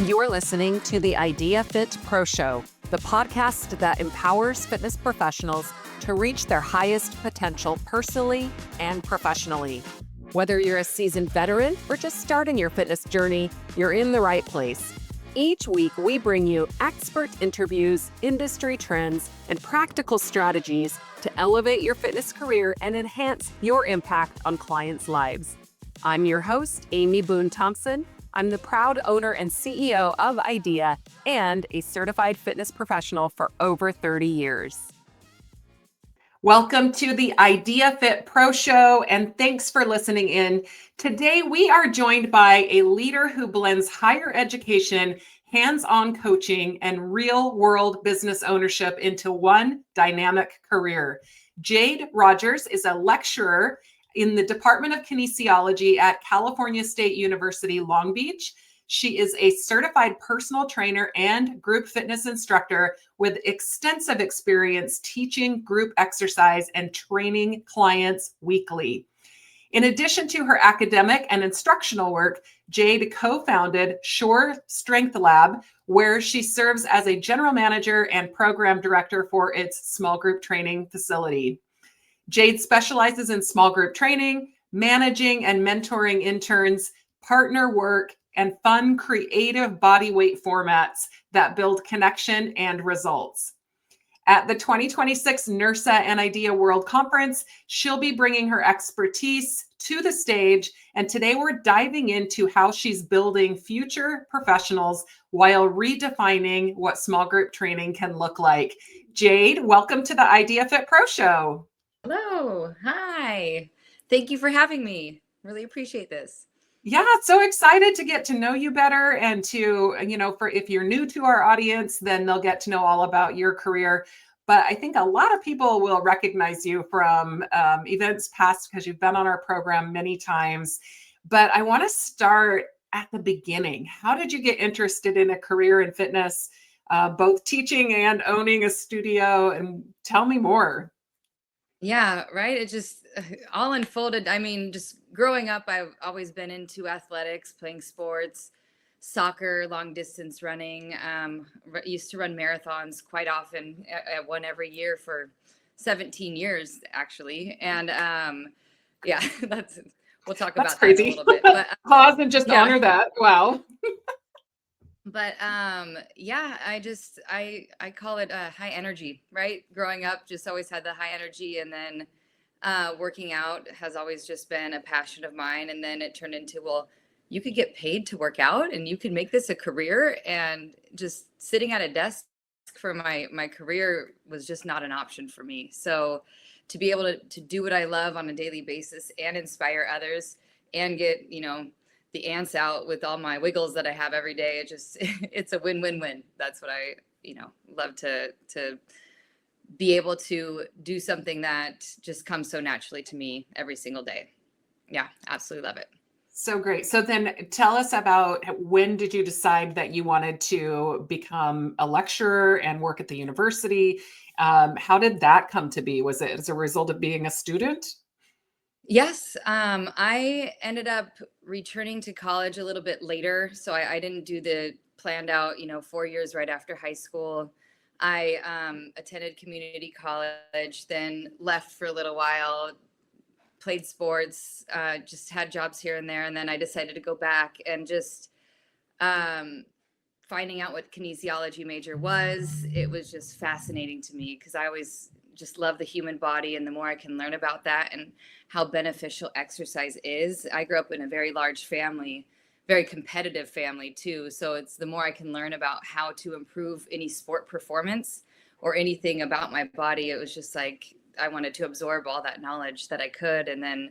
You're listening to the IDEAfit Pro Show, the podcast that empowers fitness professionals to reach their highest potential personally and professionally. Whether you're a seasoned veteran or just starting your fitness journey, you're in the right place. Each week, we bring you expert interviews, industry trends, and practical strategies to elevate your fitness career and enhance your impact on clients' lives. I'm your host, Amy Boone-Thompson. I'm the proud owner and CEO of IDEA and a certified fitness professional for over 30 years. Welcome to the IDEAfit Pro Show, and thanks for listening in. Today, we are joined by a leader who blends higher education, hands-on coaching, and real-world business ownership into one dynamic career. Jade Rogers is a lecturer in the Department of Kinesiology at California State University, Long Beach. She is a certified personal trainer and group fitness instructor with extensive experience teaching group exercise and training clients weekly. In addition to her academic and instructional work, Jade co-founded Shore Strength Lab, where she serves as a general manager and program director for its small group training facility. Jade specializes in small group training, managing and mentoring interns, partner work, and fun, creative body weight formats that build connection and results. At the 2026 NERSA and IDEA World Conference, she'll be bringing her expertise to the stage, and today we're diving into how she's building future professionals while redefining what small group training can look like. Jade, welcome to the IDEAfit Pro Show. Hello. Hi. Thank you for having me. Really appreciate this. Yeah, so excited to get to know you better and to, for if you're new to our audience, then they'll get to know all about your career. But I think a lot of people will recognize you from events past because you've been on our program many times. But I want to start at the beginning. How did you get interested in a career in fitness, both teaching and owning a studio? And tell me more. Yeah, right. It just all unfolded. I mean, just growing up, I've always been into athletics, playing sports, soccer, long distance running. Used to run marathons quite often. I won every year for 17 years, actually. And yeah, we'll talk about that in a little bit. But, pause and just honor that. Wow. But yeah, I call it high energy, right? Growing up, just always had the high energy, and then working out has always just been a passion of mine. And then it turned into, well, you could get paid to work out and you can make this a career, and just sitting at a desk for my career was just not an option for me. So to be able to do what I love on a daily basis and inspire others and get, the ants out with all my wiggles that I have every day, it's a win-win-win. That's what I, love to be able to do something that just comes so naturally to me every single day. Yeah, absolutely love it. So great. So then tell us about, when did you decide that you wanted to become a lecturer and work at the university? How did that come to be? Was it as a result of being a student? Yes. I ended up returning to college a little bit later. So I didn't do the planned out, 4 years right after high school. I attended community college, then left for a little while, played sports, just had jobs here and there. And then I decided to go back, and just finding out what kinesiology major was. It was just fascinating to me because I always just love the human body, and the more I can learn about that and how beneficial exercise is. I grew up in a very large family, very competitive family too. So it's the more I can learn about how to improve any sport performance or anything about my body. It was just like, I wanted to absorb all that knowledge that I could. And then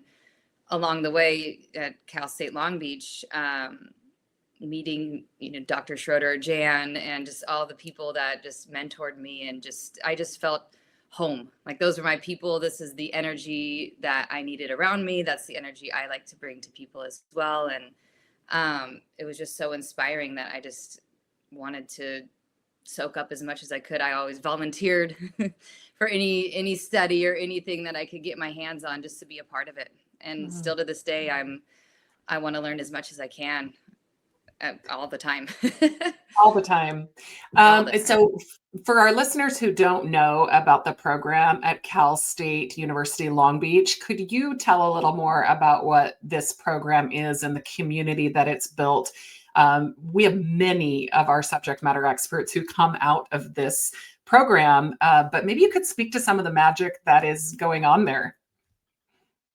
along the way at Cal State Long Beach, meeting, Dr. Schroeder, Jan, and just all the people that just mentored me, and I just felt home. Like, those are my people. This is the energy that I needed around me. That's the energy I like to bring to people as well. And it was just so inspiring that I just wanted to soak up as much as I could. I always volunteered for any study or anything that I could get my hands on, just to be a part of it. And still to this day, I want to learn as much as I can. all the time. All the time. All the time. So for our listeners who don't know about the program at Cal State University Long Beach, could you tell a little more about what this program is and the community that it's built? We have many of our subject matter experts who come out of this program, but maybe you could speak to some of the magic that is going on there.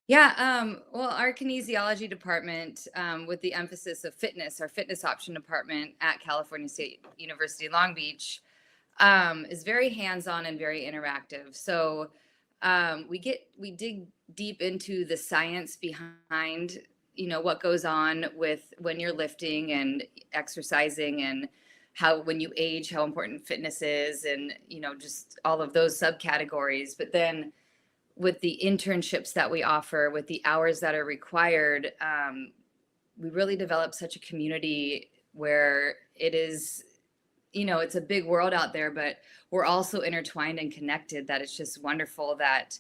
Yeah, well, our kinesiology department, with the emphasis of fitness, our fitness option department at California State University Long Beach, is very hands-on and very interactive. So we dig deep into the science behind, what goes on with when you're lifting and exercising, and how when you age, how important fitness is, and just all of those subcategories. But then with the internships that we offer, with the hours that are required, we really develop such a community where it is, it's a big world out there, but we're also intertwined and connected, that it's just wonderful that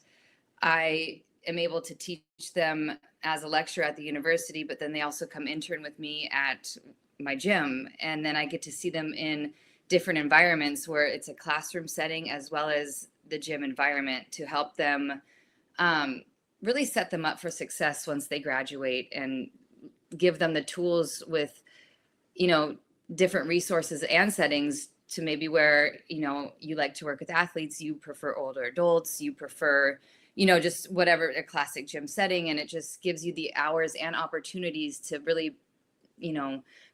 I am able to teach them as a lecturer at the university, but then they also come intern with me at my gym. And then I get to see them in different environments where it's a classroom setting as well as the gym environment, to help them really set them up for success once they graduate, and give them the tools with, different resources and settings to maybe where, you like to work with athletes, you prefer older adults, you prefer, just whatever, a classic gym setting. And it just gives you the hours and opportunities to really,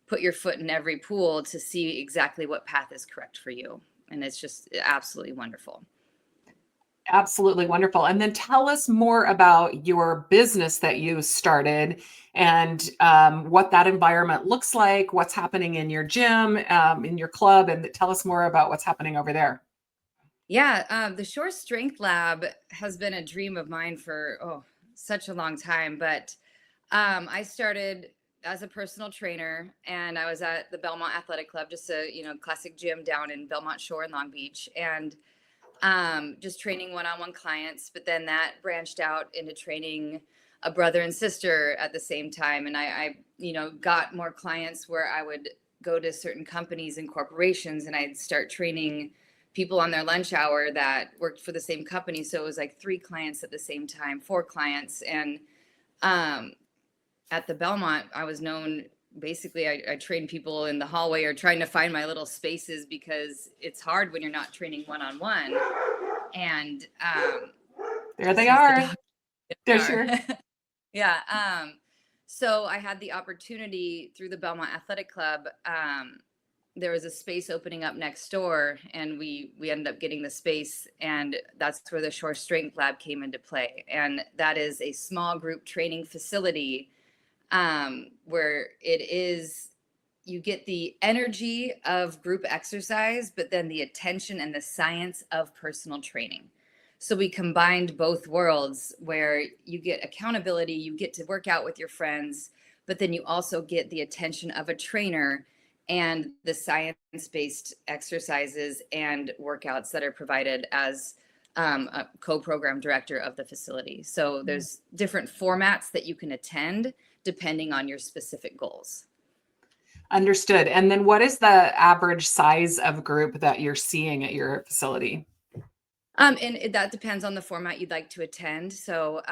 put your foot in every pool to see exactly what path is correct for you. And it's just absolutely wonderful. Absolutely wonderful. And then tell us more about your business that you started, and what that environment looks like, what's happening in your gym, in your club, and tell us more about what's happening over there. Yeah, the Shore Strength Lab has been a dream of mine for such a long time. But I started as a personal trainer, and I was at the Belmont Athletic Club, just a classic gym down in Belmont Shore in Long Beach, and just training one-on-one clients. But then that branched out into training a brother and sister at the same time. And I got more clients where I would go to certain companies and corporations, and I'd start training people on their lunch hour that worked for the same company. So it was like 3 clients at the same time, 4 clients. And at the Belmont, I was known, basically, I train people in the hallway or trying to find my little spaces, because it's hard when you're not training one-on-one. And there they are. They're sure. Yeah. So I had the opportunity through the Belmont Athletic Club. There was a space opening up next door, and we ended up getting the space, and that's where the Shore Strength Lab came into play. And that is a small group training facility, where it is, you get the energy of group exercise, but then the attention and the science of personal training. So we combined both worlds, where you get accountability, you get to work out with your friends, but then you also get the attention of a trainer and the science-based exercises and workouts that are provided as a co-program director of the facility. So there's different formats that you can attend depending on your specific goals. Understood. And then what is the average size of group that you're seeing at your facility? And that depends on the format you'd like to attend. So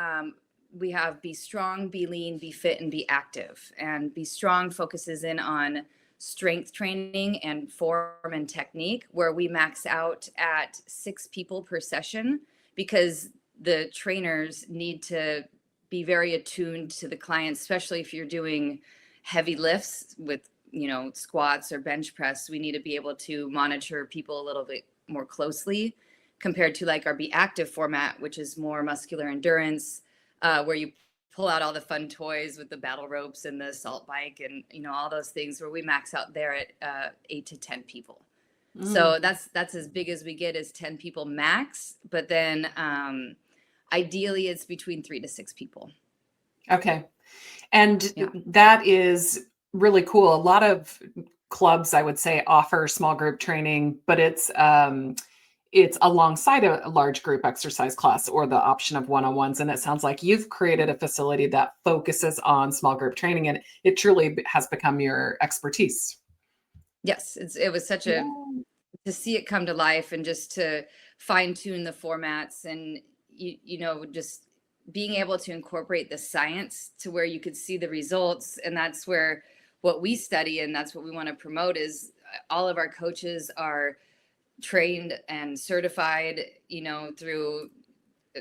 we have Be Strong, Be Lean, Be Fit, and Be Active. And Be Strong focuses in on strength training and form and technique, where we max out at 6 people per session, because the trainers need to be very attuned to the clients, especially if you're doing heavy lifts with, squats or bench press. We need to be able to monitor people a little bit more closely, compared to like our Be Active format, which is more muscular endurance, where you pull out all the fun toys with the battle ropes and the assault bike and, all those things, where we max out there at 8 to 10 people. So that's as big as we get, is 10 people max. But then ideally it's between 3 to 6 people. Okay. And that is really cool. A lot of clubs, I would say, offer small group training, but it's it's alongside a large group exercise class or the option of one-on-ones. And it sounds like you've created a facility that focuses on small group training, and it truly has become your expertise. Yes, it was such a to see it come to life and just to fine tune the formats and just being able to incorporate the science to where you could see the results. And that's where what we study and that's what we want to promote is all of our coaches are trained and certified, through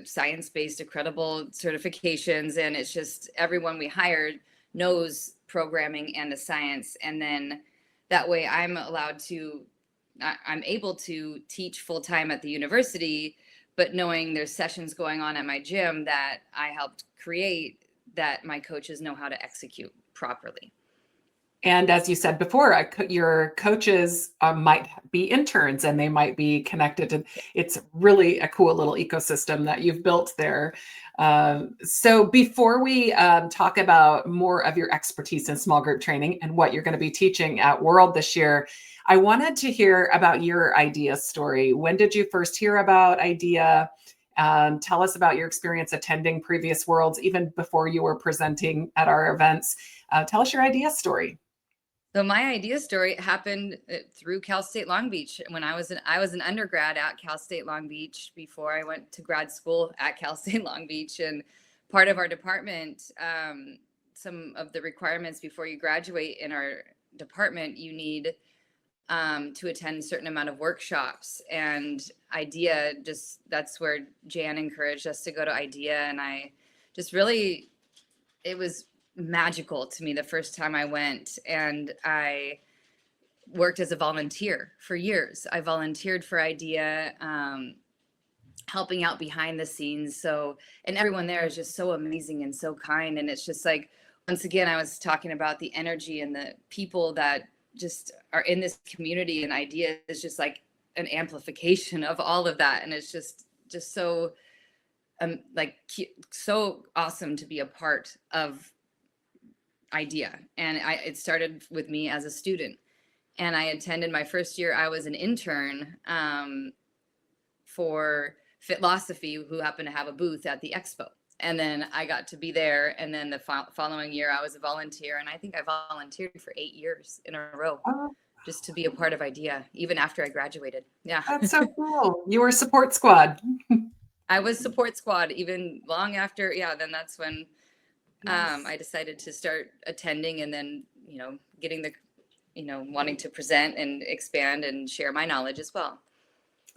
science-based accredible certifications. And it's just everyone we hired knows programming and the science. And then that way I'm able to teach full-time at the university, but knowing there's sessions going on at my gym that I helped create that my coaches know how to execute properly. And as you said before, your coaches might be interns and they might be connected to, it's really a cool little ecosystem that you've built there. So before we talk about more of your expertise in small group training and what you're going to be teaching at World this year, I wanted to hear about your IDEA story. When did you first hear about IDEA? Tell us about your experience attending previous Worlds, even before you were presenting at our events. Tell us your IDEA story. So my IDEA story happened through Cal State Long Beach. When I was an undergrad at Cal State Long Beach before I went to grad school at Cal State Long Beach. And part of our department, some of the requirements before you graduate in our department, you need to attend a certain amount of workshops. And IDEA, that's where Jan encouraged us to go to IDEA. And I just really, it was magical to me the first time I went, and I worked as a volunteer for years. I volunteered for IDEA, helping out behind the scenes. And everyone there is just so amazing and so kind. And it's just like, once again, I was talking about the energy and the people that just are in this community, and IDEA is just like an amplification of all of that. And it's just so so awesome to be a part of IDEA. And it started with me as a student, and I attended my first year. I was an intern for Fitlosophy, who happened to have a booth at the expo, and then I got to be there. And then the following year I was a volunteer, and I think I volunteered for 8 years in a row just to be a part of IDEA, even after I graduated. Yeah, that's so cool. You were support squad. I was support squad even long after. Yeah, then that's when I decided to start attending, and then, getting the, wanting to present and expand and share my knowledge as well.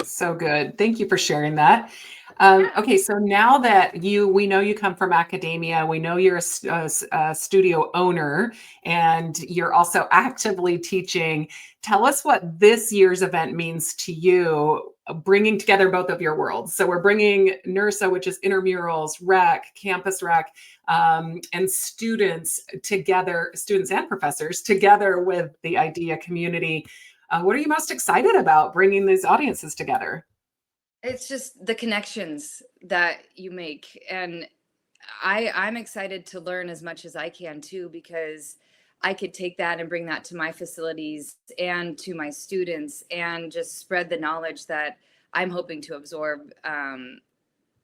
So good. Thank you for sharing that. Okay, so now that we know you come from academia, we know you're a studio owner, and you're also actively teaching. Tell us what this year's event means to you, bringing together both of your worlds. So we're bringing NERSA, which is intramurals, rec, campus rec, and students together, students and professors together with the IDEA community. What are you most excited about bringing these audiences together? It's just the connections that you make. And I'm excited to learn as much as I can too, because I could take that and bring that to my facilities and to my students and just spread the knowledge that I'm hoping to absorb,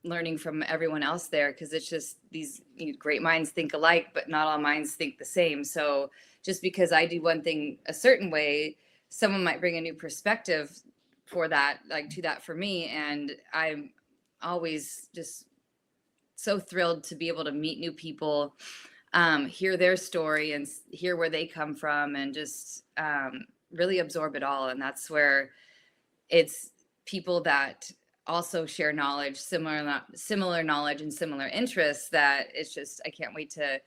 learning from everyone else there. Because it's just these great minds think alike, but not all minds think the same. So just because I do one thing a certain way, someone might bring a new perspective for that, to that for me. And I'm always just so thrilled to be able to meet new people, hear their story and hear where they come from, and just really absorb it all. And that's where it's people that also share knowledge, similar knowledge and similar interests, that it's just, I can't wait to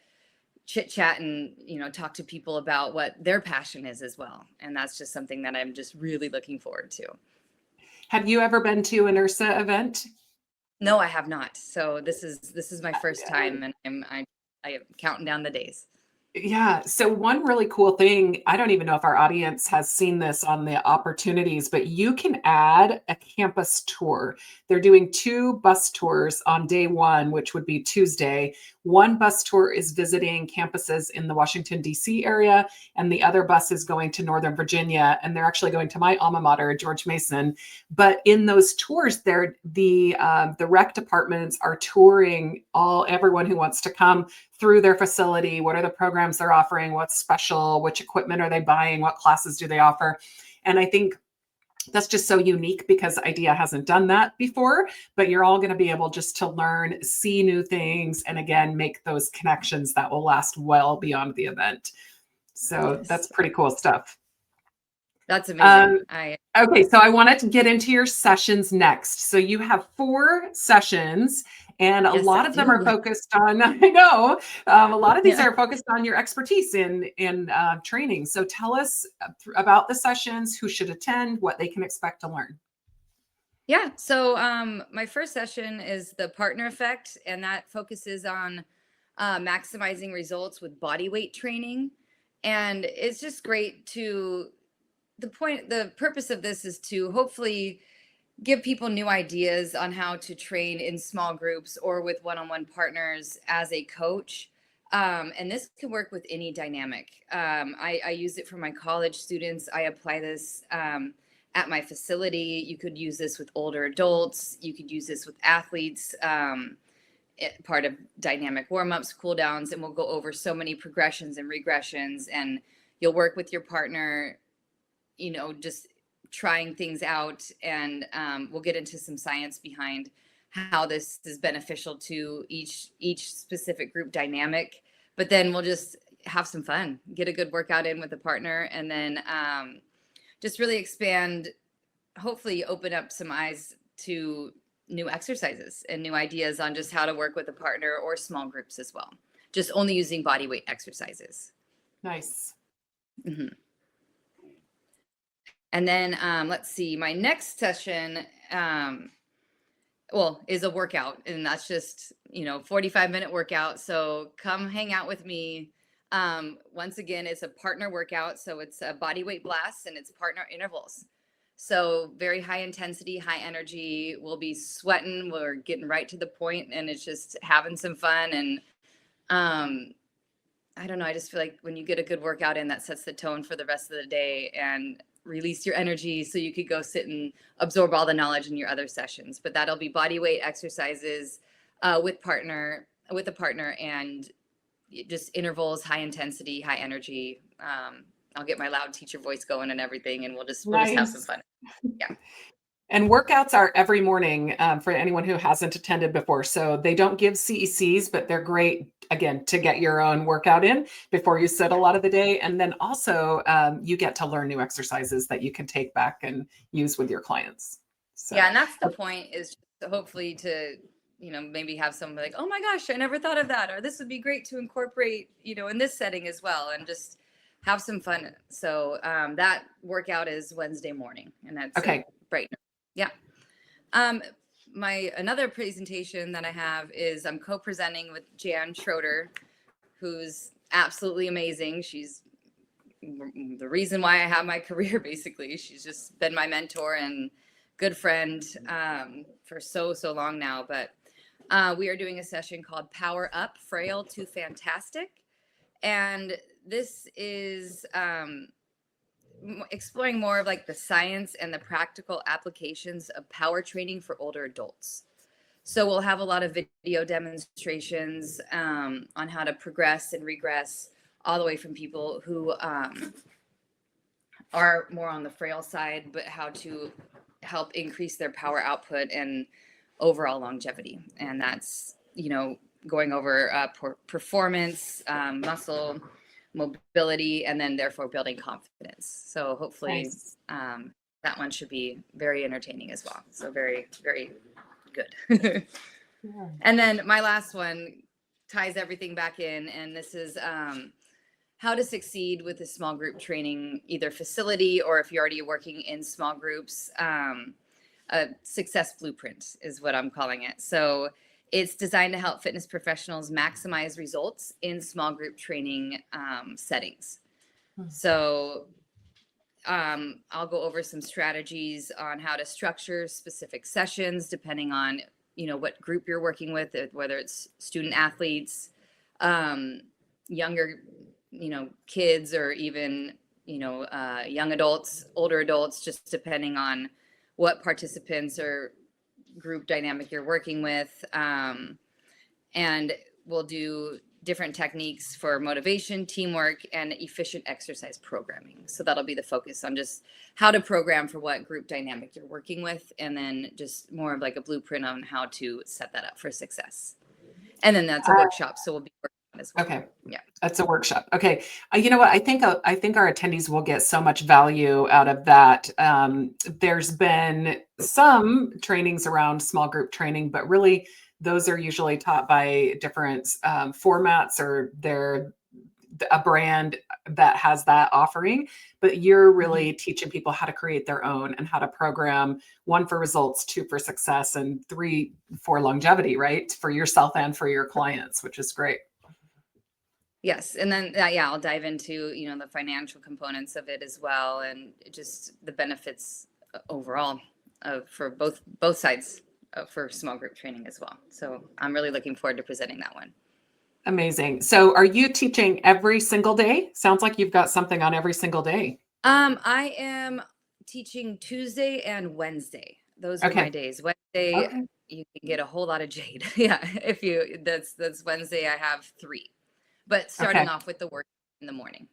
chit chat and, talk to people about what their passion is as well. And that's just something that I'm just really looking forward to. Have you ever been to a NERSA event? No, I have not. So this is my first time, and I am counting down the days. Yeah. So one really cool thing, I don't even know if our audience has seen this on the opportunities, but you can add a campus tour. They're doing 2 bus tours on day 1, which would be Tuesday, One bus tour is visiting campuses in the Washington, D.C. area, and the other bus is going to Northern Virginia, and they're actually going to my alma mater, George Mason. But in those tours, the rec departments are touring everyone who wants to come through their facility. What are the programs they're offering? What's special? Which equipment are they buying? What classes do they offer? And I think that's just so unique because IDEA hasn't done that before, but you're all going to be able just to learn, see new things, and again, make those connections that will last well beyond the event. So that's pretty cool stuff. That's amazing. Okay, so I wanted to get into your sessions next. So you have 4 sessions, and a lot of them are focused on, I know, a lot of these are focused on your expertise in training. So tell us about the sessions, who should attend, what they can expect to learn. Yeah, so my first session is the partner effect, and that focuses on maximizing results with body weight training. And it's just great the purpose of this is to hopefully give people new ideas on how to train in small groups or with one-on-one partners as a coach. And this can work with any dynamic. I use it for my college students. I apply this at my facility. You could use this with older adults. You could use this with athletes, part of dynamic warm-ups, cool downs, and we'll go over so many progressions and regressions, and you'll work with your partner, just trying things out, and we'll get into some science behind how this is beneficial to each specific group dynamic. But then we'll just have some fun, get a good workout in with a partner, and then just really expand, hopefully open up some eyes to new exercises and new ideas on just how to work with a partner or small groups as well, just only using body weight exercises. Nice. Mm-hmm. And then let's see, my next session, is a workout, and that's just, 45-minute workout. So come hang out with me. Once again, it's a partner workout. So it's a body weight blast and it's partner intervals. So very high intensity, high energy. We'll be sweating. We're getting right to the point, and it's just having some fun. And I don't know. I just feel like when you get a good workout in, that sets the tone for the rest of the day and release your energy so you could go sit and absorb all the knowledge in your other sessions. But that'll be body weight exercises with a partner, and just intervals, high intensity, high energy. I'll get my loud teacher voice going and everything, and we'll just have some fun. Yeah. And workouts are every morning for anyone who hasn't attended before. So they don't give CECs, but they're great, again, to get your own workout in before you sit a lot of the day. And then also you get to learn new exercises that you can take back and use with your clients. So. Yeah, and that's the point, is hopefully to, maybe have someone like, oh my gosh, I never thought of that. Or this would be great to incorporate, in this setting as well, and just have some fun. So that workout is Wednesday morning, and that's okay. Bright. Yeah. My another presentation that I have is I'm co-presenting with Jan Schroeder, who's absolutely amazing. She's the reason why I have my career, basically. She's just been my mentor and good friend for so long now. But we are doing a session called Power Up, Frail to Fantastic. And this is exploring more of like the science and the practical applications of power training for older adults. So we'll have a lot of video demonstrations on how to progress and regress, all the way from people who are more on the frail side, but how to help increase their power output and overall longevity. And that's, going over performance, muscle mobility, and then therefore building confidence. So hopefully nice. That one should be very entertaining as well. So very, very good. Yeah. And then my last one ties everything back in, and this is how to succeed with a small group training, either facility or if you're already working in small groups. A success blueprint is what I'm calling it. So it's designed to help fitness professionals maximize results in small group training settings. So I'll go over some strategies on how to structure specific sessions depending on what group you're working with, whether it's student athletes, younger, kids, or even, young adults, older adults, just depending on what participants or group dynamic you're working with. And we'll do different techniques for motivation, teamwork, and efficient exercise programming. So that'll be the focus on just how to program for what group dynamic you're working with, and then just more of like a blueprint on how to set that up for success. And then that's a workshop, so we'll be working on as well. Okay. Yeah. That's a workshop. Okay. You know what? I think our attendees will get so much value out of that. There's been some trainings around small group training, but really those are usually taught by different formats, or they're a brand that has that offering. But you're really teaching people how to create their own and how to program, 1 for results, 2 for success, and 3 for longevity, right? For yourself and for your clients, which is great. Yes. And then, I'll dive into, the financial components of it as well, and just the benefits overall for both sides for small group training as well. So I'm really looking forward to presenting that one. Amazing. So are you teaching every single day? Sounds like you've got something on every single day. I am teaching Tuesday and Wednesday. Those are my days. Wednesday, you can get a whole lot of Jade. Yeah. That's Wednesday, I have 3. But starting off with the work in the morning.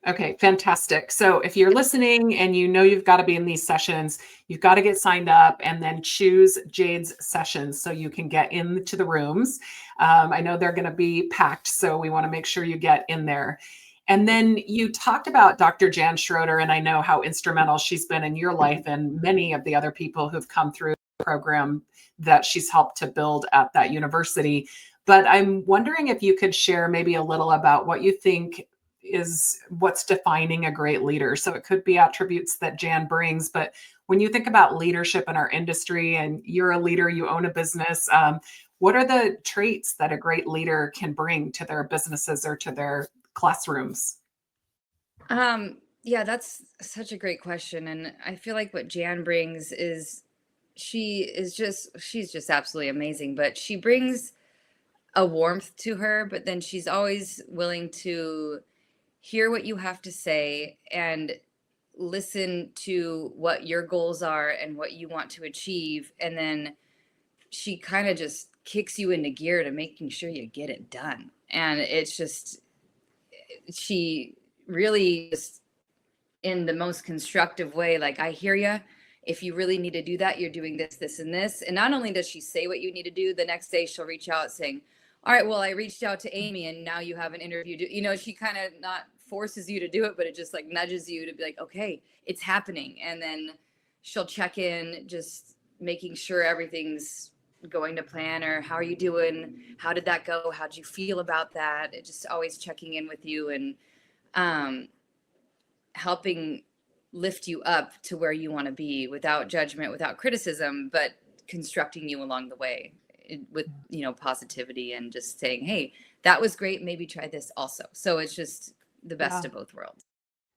Okay, fantastic. So if you're listening and you've got to be in these sessions, you've got to get signed up and then choose Jade's sessions so you can get into the rooms. I know they're going to be packed, so we want to make sure you get in there. And then you talked about Dr. Jan Schroeder, and I know how instrumental she's been in your life and many of the other people who've come through the program that she's helped to build at that university. But I'm wondering if you could share maybe a little about what you think is what's defining a great leader. So it could be attributes that Jan brings, but when you think about leadership in our industry, and you're a leader, you own a business, what are the traits that a great leader can bring to their businesses or to their classrooms? Yeah, that's such a great question. And I feel like what Jan brings is she's just absolutely amazing, but she brings a warmth to her, but then she's always willing to hear what you have to say and listen to what your goals are and what you want to achieve. And then she kind of just kicks you into gear to making sure you get it done. And it's just, she really just, in the most constructive way, like, I hear you. If you really need to do that, you're doing this, this, and this. And not only does she say what you need to do, the next day she'll reach out saying, all right, well, I reached out to Amy and now you have an interview. She kind of not forces you to do it, but it just like nudges you to be like, okay, it's happening. And then she'll check in, just making sure everything's going to plan, or how are you doing? How did that go? How'd you feel about that? It just always checking in with you and helping lift you up to where you want to be without judgment, without criticism, but constructing you along the way with, positivity, and just saying, hey, that was great. Maybe try this also. So it's just the best of both worlds.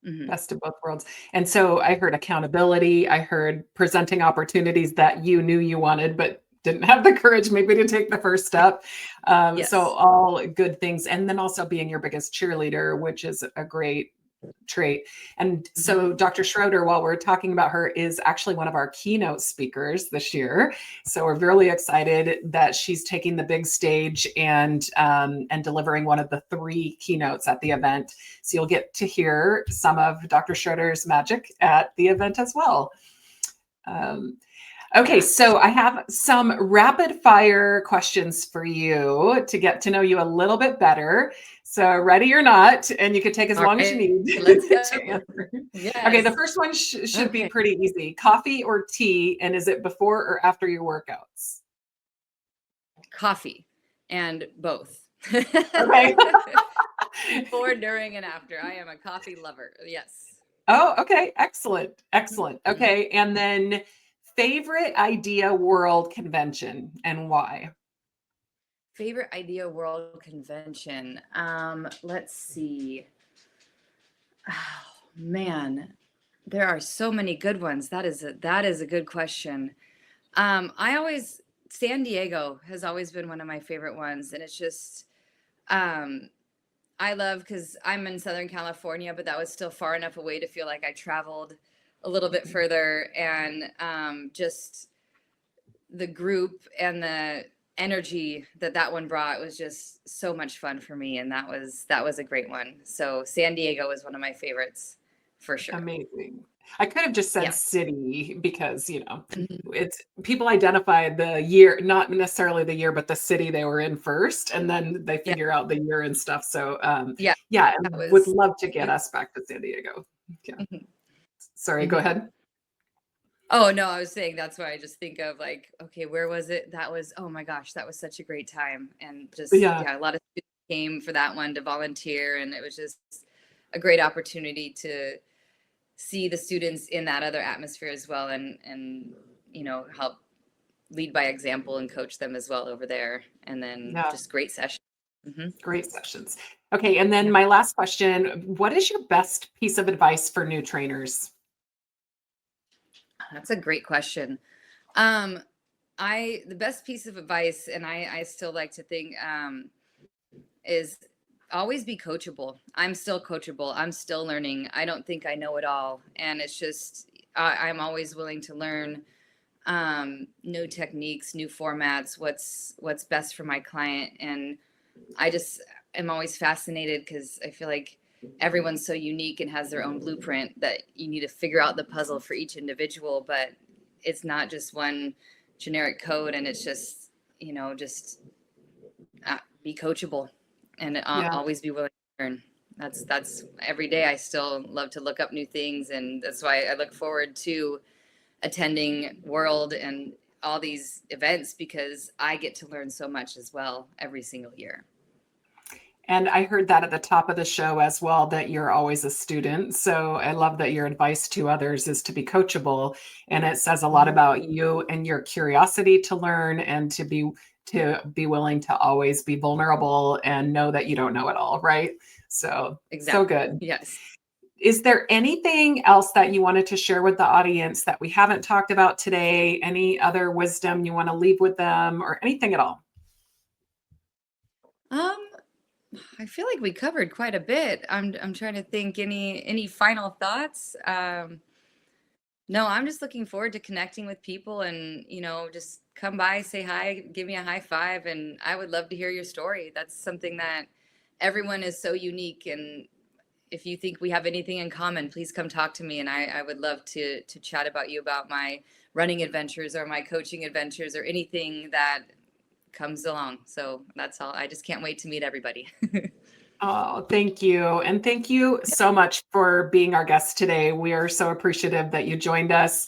Mm-hmm. Best of both worlds. And so I heard accountability. I heard presenting opportunities that you knew you wanted, but didn't have the courage maybe to take the first step. Yes. So all good things. And then also being your biggest cheerleader, which is a great trait. And so Dr. Schroeder, while we're talking about her, is actually one of our keynote speakers this year. So we're really excited that she's taking the big stage and delivering one of the 3 keynotes at the event. So you'll get to hear some of Dr. Schroeder's magic at the event as well. Okay, so I have some rapid fire questions for you to get to know you a little bit better. So ready or not, and you can take as long as you need. Let's go. To answer. Yes. Okay, the first one should be pretty easy. Coffee or tea, and is it before or after your workouts? Coffee, and both. Okay. Before, during, and after. I am a coffee lover. Yes. Oh, okay. Excellent. Okay, and then favorite Idea World convention and why? Favorite Idea World convention. Let's see. Oh man, there are so many good ones. That is a good question. I always San Diego has always been one of my favorite ones. And it's just, I love, because I'm in Southern California, but that was still far enough away to feel like I traveled a little bit further. And just the group and the energy that one brought was just so much fun for me. And that was a great one. So San Diego is one of my favorites for sure. Amazing. I could have just said Yeah. city because, Mhm. it's people identify the year, not necessarily the year, but the city they were in first, and then they Yeah. figure out the year and stuff. So, Yeah. yeah, That and would was, love to get us back to San Diego. Yeah. Mhm. Sorry, go Mhm. ahead. Oh, no, I was saying that's why I just think of like, okay, where was it? That was, oh my gosh, that was such a great time. And just, Yeah. yeah, a lot of students came for that one to volunteer. And it was just a great opportunity to see the students in that other atmosphere as well. And, help lead by example and coach them as well over there. And then Yeah. just great session. Hmm. Great sessions. Okay, and then Yeah. my last question, what is your best piece of advice for new trainers? That's a great question. The best piece of advice, and I still like to think, is always be coachable. I'm still coachable. I'm still learning. I don't think I know it all. And it's just, I'm always willing to learn new techniques, new formats, what's best for my client. And I just am always fascinated because I feel like everyone's so unique and has their own blueprint that you need to figure out the puzzle for each individual, but it's not just one generic code. And it's just, be coachable and Yeah. always be willing to learn. That's every day. I still love to look up new things. And that's why I look forward to attending World and all these events, because I get to learn so much as well every single year. And I heard that at the top of the show as well, that you're always a student. So I love that your advice to others is to be coachable. And it says a lot about you and your curiosity to learn and to be willing to always be vulnerable and know that you don't know it all, right? So Exactly. good. Yes. Is there anything else that you wanted to share with the audience that we haven't talked about today? Any other wisdom you want to leave with them or anything at all? I feel like we covered quite a bit. I'm trying to think any final thoughts. No, I'm just looking forward to connecting with people and, just come by, say hi, give me a high five. And I would love to hear your story. That's something that everyone is so unique. And if you think we have anything in common, please come talk to me. And I would love to chat about you, about my running adventures or my coaching adventures or anything that comes along. So that's all. I just can't wait to meet everybody. Oh, thank you. And thank you so much for being our guest today. We are so appreciative that you joined us.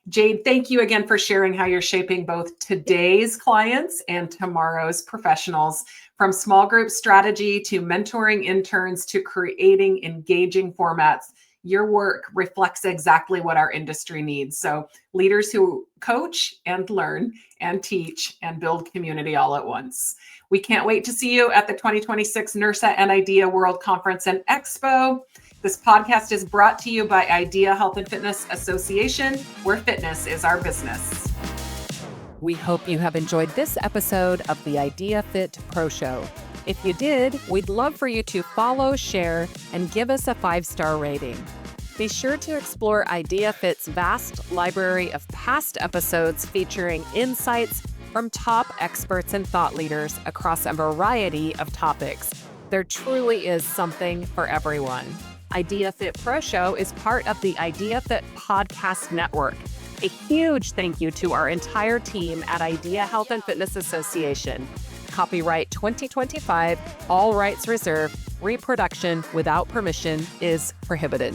Jade, thank you again for sharing how you're shaping both today's clients and tomorrow's professionals. From small group strategy to mentoring interns to creating engaging formats, your work reflects exactly what our industry needs. So leaders who coach and learn and teach and build community all at once. We can't wait to see you at the 2026 NERSA and IDEA World Conference and Expo. This podcast is brought to you by IDEA Health and Fitness Association, where fitness is our business. We hope you have enjoyed this episode of the IDEAfit Pro Show. If you did, we'd love for you to follow, share, and give us a 5-star rating. Be sure to explore IDEAfit's vast library of past episodes featuring insights from top experts and thought leaders across a variety of topics. There truly is something for everyone. IDEAfit Pro Show is part of the IDEAfit Podcast Network. A huge thank you to our entire team at IDEA Health and Fitness Association. Copyright 2025, all rights reserved. Reproduction without permission is prohibited.